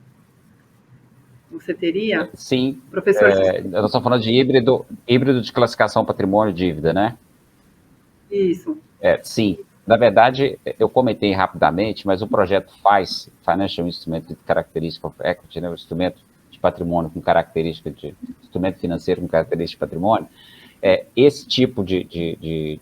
Você teria? Sim. Professor, nós estamos falando de híbrido de classificação patrimônio e dívida, né? Isso. Sim. Na verdade, eu comentei rapidamente, mas o projeto FAIS, Financial Instrument de Characteristic of Equity, né, o instrumento de patrimônio com característica de instrumento financeiro com característica de patrimônio, esse tipo de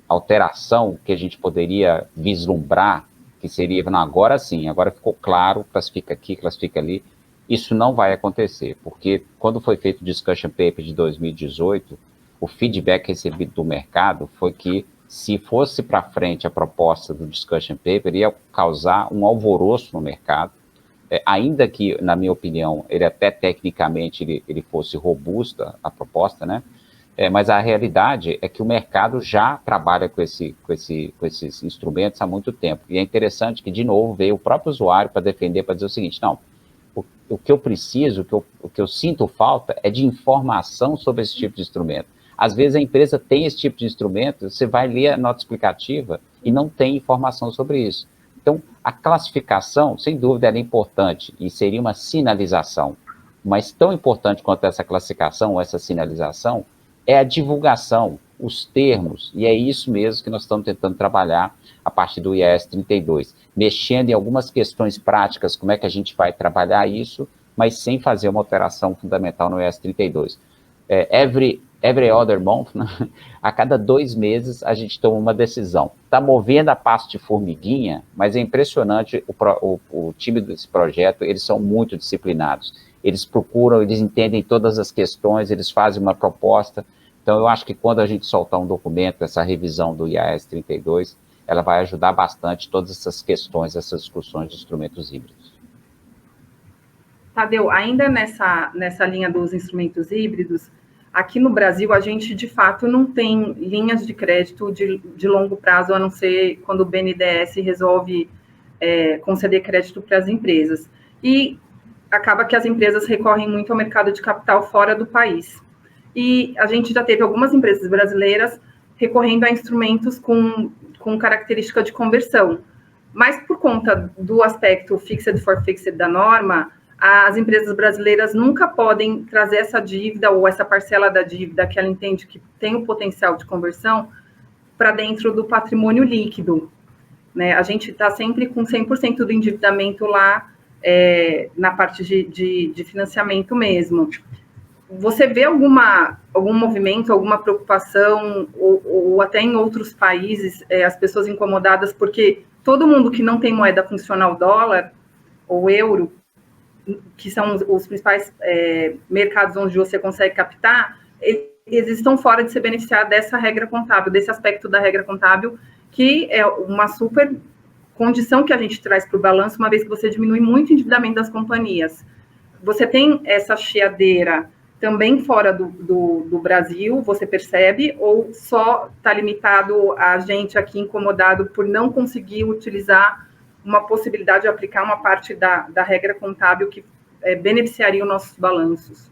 alteração que a gente poderia vislumbrar, que seria, não, agora sim, agora ficou claro, classifica aqui, classifica ali, isso não vai acontecer, porque quando foi feito o Discussion Paper de 2018, o feedback recebido do mercado foi que se fosse para frente a proposta do discussion paper, ia causar um alvoroço no mercado, ainda que, na minha opinião, ele até tecnicamente ele fosse robusta, a proposta, né? Mas a realidade é que o mercado já trabalha com esses instrumentos há muito tempo. E é interessante que, de novo, veio o próprio usuário para defender, para dizer o seguinte, não, o que eu preciso, o que eu sinto falta é de informação sobre esse tipo de instrumento. Às vezes a empresa tem esse tipo de instrumento, você vai ler a nota explicativa e não tem informação sobre isso. Então, a classificação, sem dúvida, era importante e seria uma sinalização. Mas tão importante quanto essa classificação ou essa sinalização é a divulgação, os termos, e é isso mesmo que nós estamos tentando trabalhar a partir do IAS 32, mexendo em algumas questões práticas, como é que a gente vai trabalhar isso, mas sem fazer uma alteração fundamental no IAS 32. Every other month, né? A cada 2 meses a gente toma uma decisão. Está movendo a passo de formiguinha, mas é impressionante o time desse projeto, eles são muito disciplinados. Eles procuram, eles entendem todas as questões, eles fazem uma proposta. Então, eu acho que quando a gente soltar um documento, essa revisão do IAS 32, ela vai ajudar bastante todas essas questões, essas discussões de instrumentos híbridos. Tadeu, ainda nessa linha dos instrumentos híbridos, aqui no Brasil, a gente, de fato, não tem linhas de crédito de longo prazo, a não ser quando o BNDES resolve conceder crédito para as empresas. E acaba que as empresas recorrem muito ao mercado de capital fora do país. E a gente já teve algumas empresas brasileiras recorrendo a instrumentos com característica de conversão. Mas por conta do aspecto fixed for fixed da norma, as empresas brasileiras nunca podem trazer essa dívida ou essa parcela da dívida que ela entende que tem o potencial de conversão para dentro do patrimônio líquido, né? A gente está sempre com 100% do endividamento lá na parte de financiamento mesmo. Você vê algum movimento, alguma preocupação, ou até em outros países, as pessoas incomodadas, porque todo mundo que não tem moeda funcional dólar ou euro, que são os principais mercados onde você consegue captar, eles estão fora de se beneficiar dessa regra contábil, desse aspecto da regra contábil, que é uma super condição que a gente traz para o balanço, uma vez que você diminui muito o endividamento das companhias. Você tem essa chiadeira também fora do Brasil, você percebe, ou só está limitado a gente aqui incomodado por não conseguir utilizar uma possibilidade de aplicar uma parte da regra contábil que beneficiaria os nossos balanços?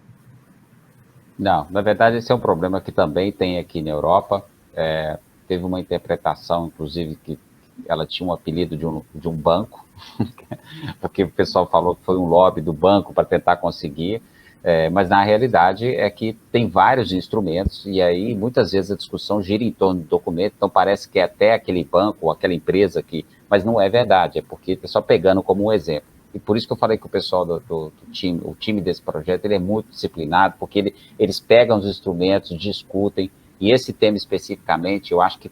Não, na verdade esse é um problema que também tem aqui na Europa. Teve uma interpretação, inclusive, que ela tinha um apelido de um banco, porque o pessoal falou que foi um lobby do banco para tentar conseguir, mas na realidade é que tem vários instrumentos, e aí muitas vezes a discussão gira em torno do documento, então parece que é até aquele banco ou aquela empresa que, mas não é verdade, é porque é só pegando como um exemplo. E por isso que eu falei que o pessoal do time, o time desse projeto, ele é muito disciplinado, porque eles pegam os instrumentos, discutem, e esse tema especificamente, eu acho que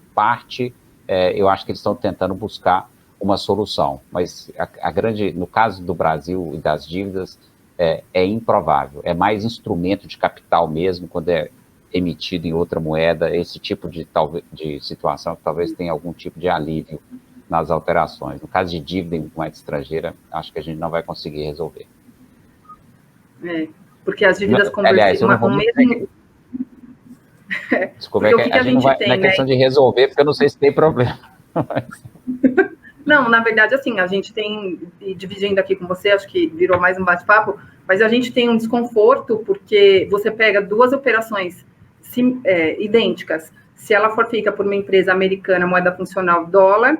eu acho que eles estão tentando buscar uma solução, mas no caso do Brasil e das dívidas, é improvável, é mais instrumento de capital mesmo, quando é emitido em outra moeda, esse tipo de situação que talvez tenha algum tipo de alívio nas alterações. No caso de dívida em moeda estrangeira, acho que a gente não vai conseguir resolver. Porque as dívidas conversíveis... Aliás, eu não vou mesmo... Desculpa, a gente não vai, na questão de resolver, porque eu não sei se tem problema. Não, na verdade, assim, a gente tem, dividindo aqui com você, acho que virou mais um bate-papo, mas a gente tem um desconforto, porque você pega duas operações idênticas, se ela for feita por uma empresa americana, moeda funcional dólar,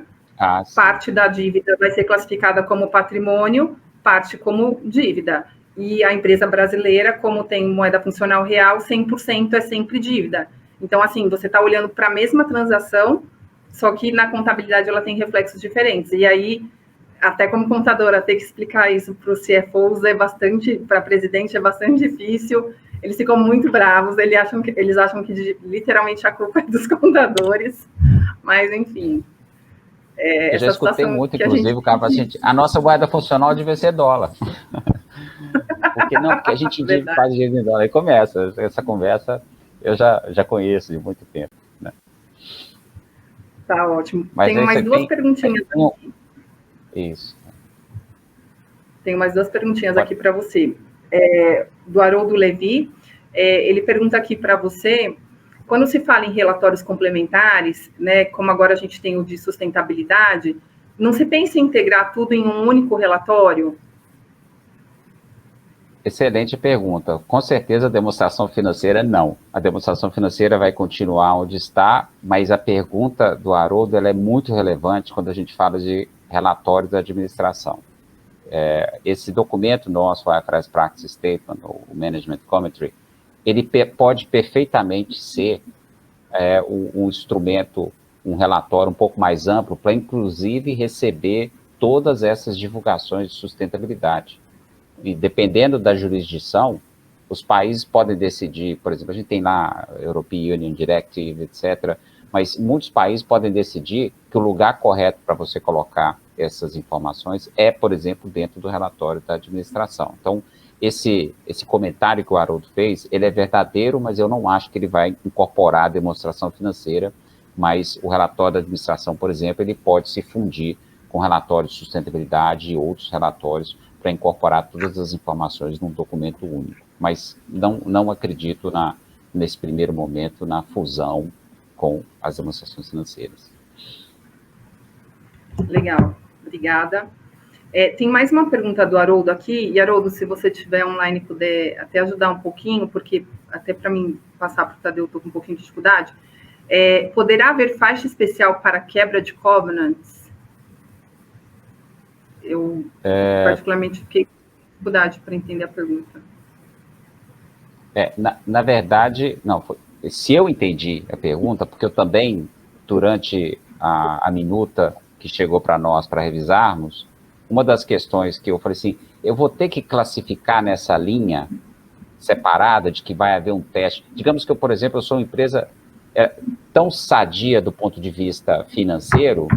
parte da dívida vai ser classificada como patrimônio, parte como dívida. E a empresa brasileira, como tem moeda funcional real, 100% é sempre dívida. Então, assim, você está olhando para a mesma transação, só que na contabilidade ela tem reflexos diferentes. E aí, até como contadora, ter que explicar isso para os CFOs para a presidente é bastante difícil. Eles ficam muito bravos, eles acham que literalmente a culpa é dos contadores. Mas, enfim... eu já escutei muito, inclusive, o cara fala assim, a nossa moeda funcional devia ser dólar. Porque a gente faz dinheiro em dólar. Aí começa, essa conversa eu já conheço de muito tempo, né? Tá ótimo. Mas Tenho mais duas perguntinhas. Isso. Tenho mais duas perguntinhas aqui para você. Do Haroldo Levi, ele pergunta aqui para você, quando se fala em relatórios complementares, né, como agora a gente tem o de sustentabilidade, não se pensa em integrar tudo em um único relatório? Excelente pergunta. Com certeza a demonstração financeira, não. A demonstração financeira vai continuar onde está, mas a pergunta do Haroldo ela é muito relevante quando a gente fala de relatórios da administração. Esse documento nosso, o IFRS Practice Statement, o Management Commentary, ele pode perfeitamente ser um instrumento, um relatório um pouco mais amplo para, inclusive, receber todas essas divulgações de sustentabilidade. E dependendo da jurisdição, os países podem decidir, por exemplo, a gente tem lá a European Union Directive, etc., mas muitos países podem decidir que o lugar correto para você colocar essas informações é, por exemplo, dentro do relatório da administração. Então, esse comentário que o Haroldo fez, ele é verdadeiro, mas eu não acho que ele vai incorporar a demonstração financeira, mas o relatório da administração, por exemplo, ele pode se fundir com relatórios de sustentabilidade e outros relatórios para incorporar todas as informações num documento único. Mas não acredito, nesse primeiro momento, na fusão com as demonstrações financeiras. Legal, obrigada. Tem mais uma pergunta do Haroldo aqui, e Haroldo, se você estiver online e puder até ajudar um pouquinho, porque até para mim passar para o Tadeu eu estou com um pouquinho de dificuldade, poderá haver faixa especial para quebra de covenants? Eu particularmente fiquei com dificuldade para entender a pergunta. Na verdade, não, se eu entendi a pergunta, porque eu também, durante a minuta que chegou para nós para revisarmos, uma das questões que eu falei assim, eu vou ter que classificar nessa linha separada de que vai haver um teste. Digamos que eu, por exemplo, eu sou uma empresa tão sadia do ponto de vista financeiro,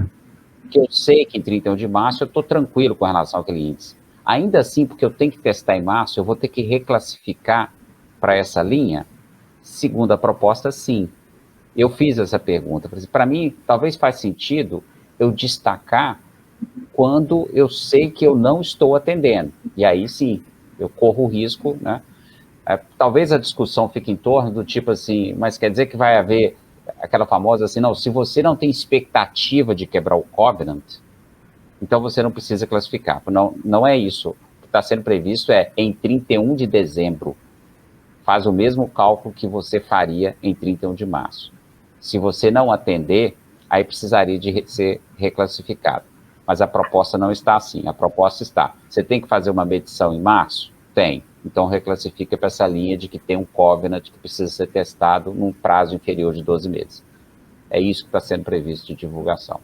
que eu sei que em 31 de março eu estou tranquilo com relação àquele índice. Ainda assim, porque eu tenho que testar em março, eu vou ter que reclassificar para essa linha? Segundo a proposta, sim. Eu fiz essa pergunta. Para mim, talvez faz sentido eu destacar quando eu sei que eu não estou atendendo. E aí, sim, eu corro o risco, né? Talvez a discussão fique em torno do tipo assim, mas quer dizer que vai haver aquela famosa assim, não, se você não tem expectativa de quebrar o covenant, então você não precisa classificar. Não é isso. O que está sendo previsto em 31 de dezembro. Faz o mesmo cálculo que você faria em 31 de março. Se você não atender, aí precisaria de ser reclassificado. Mas a proposta não está assim. A proposta está, você tem que fazer uma medição em março? Tem. Então reclassifica para essa linha de que tem um covenant que precisa ser testado num prazo inferior de 12 meses. É isso que está sendo previsto de divulgação.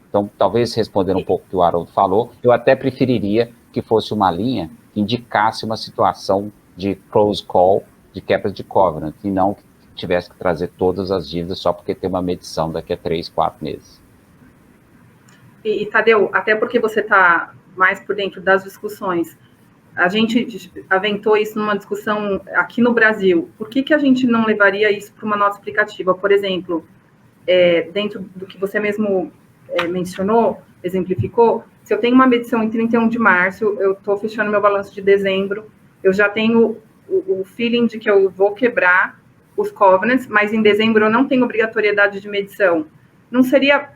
Então, talvez respondendo um pouco o que o Haroldo falou, eu até preferiria que fosse uma linha que indicasse uma situação de close call, de quebra de covenant, e não que tivesse que trazer todas as dívidas só porque tem uma medição daqui a 3, 4 meses. E Tadeu, até porque você está mais por dentro das discussões, a gente aventou isso numa discussão aqui no Brasil. Por que a gente não levaria isso para uma nota explicativa? Por exemplo, dentro do que você mesmo mencionou, exemplificou, se eu tenho uma medição em 31 de março, eu estou fechando meu balanço de dezembro, eu já tenho o feeling de que eu vou quebrar os covenants, mas em dezembro eu não tenho obrigatoriedade de medição. Não seria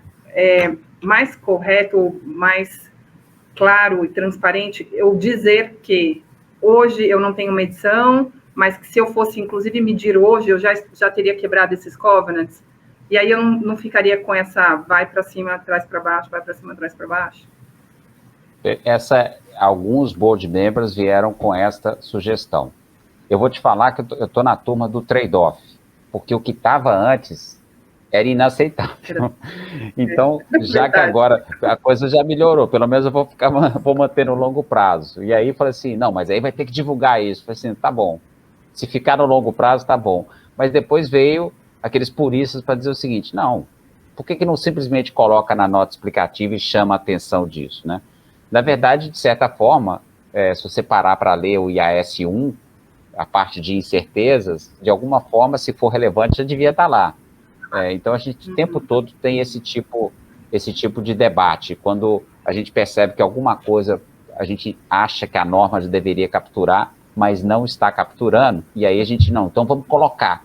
mais correto, mais claro e transparente eu dizer que hoje eu não tenho medição, mas que se eu fosse, inclusive, medir hoje, eu já teria quebrado esses covenants? E aí eu não ficaria com essa vai para cima, traz para baixo, vai para cima, traz para baixo? Alguns board members vieram com esta sugestão. Eu vou te falar que eu estou na turma do trade-off, porque o que estava antes era inaceitável. Então, já que agora a coisa já melhorou, pelo menos eu vou manter no longo prazo. E aí falei assim, não, mas aí vai ter que divulgar isso. Falei assim, tá bom. Se ficar no longo prazo, tá bom. Mas depois veio aqueles puristas para dizer o seguinte, não, por que não simplesmente coloca na nota explicativa e chama a atenção disso, né? Na verdade, de certa forma, se você parar para ler o IAS 1, a parte de incertezas, de alguma forma, se for relevante, já devia estar lá. Então, a gente o tempo todo tem esse tipo de debate, quando a gente percebe que alguma coisa a gente acha que a norma já deveria capturar, mas não está capturando, e aí a gente não, então vamos colocar.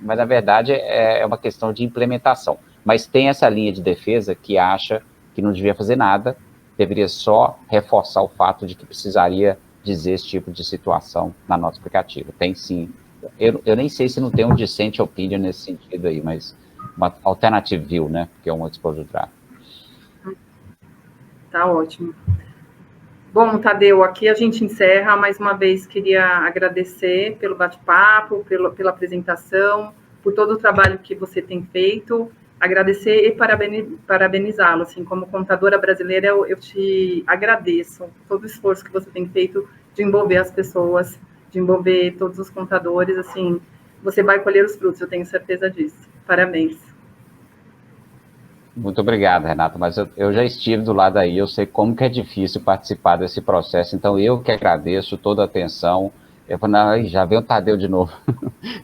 Mas, na verdade, é uma questão de implementação. Mas tem essa linha de defesa que acha que não devia fazer nada, deveria só reforçar o fato de que precisaria dizer esse tipo de situação na nota explicativa. Tem sim. Eu nem sei se não tem um dissent opinion nesse sentido aí, mas uma alternative view, né? Que é um exposure draft. Tá ótimo. Bom, Tadeu, aqui a gente encerra. Mais uma vez, queria agradecer pelo bate-papo, pela apresentação, por todo o trabalho que você tem feito. Agradecer e parabenizá-lo. Assim, como contadora brasileira, eu te agradeço todo o esforço que você tem feito de envolver as pessoas, de envolver todos os contadores. Assim, você vai colher os frutos, eu tenho certeza disso. Parabéns. Muito obrigado, Renato, mas eu já estive do lado aí, eu sei como que é difícil participar desse processo, então eu que agradeço toda a atenção. Eu falo, não, já veio o Tadeu de novo.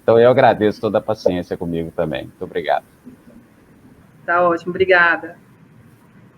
Então eu agradeço toda a paciência comigo também. Muito obrigado. Tá ótimo, obrigada.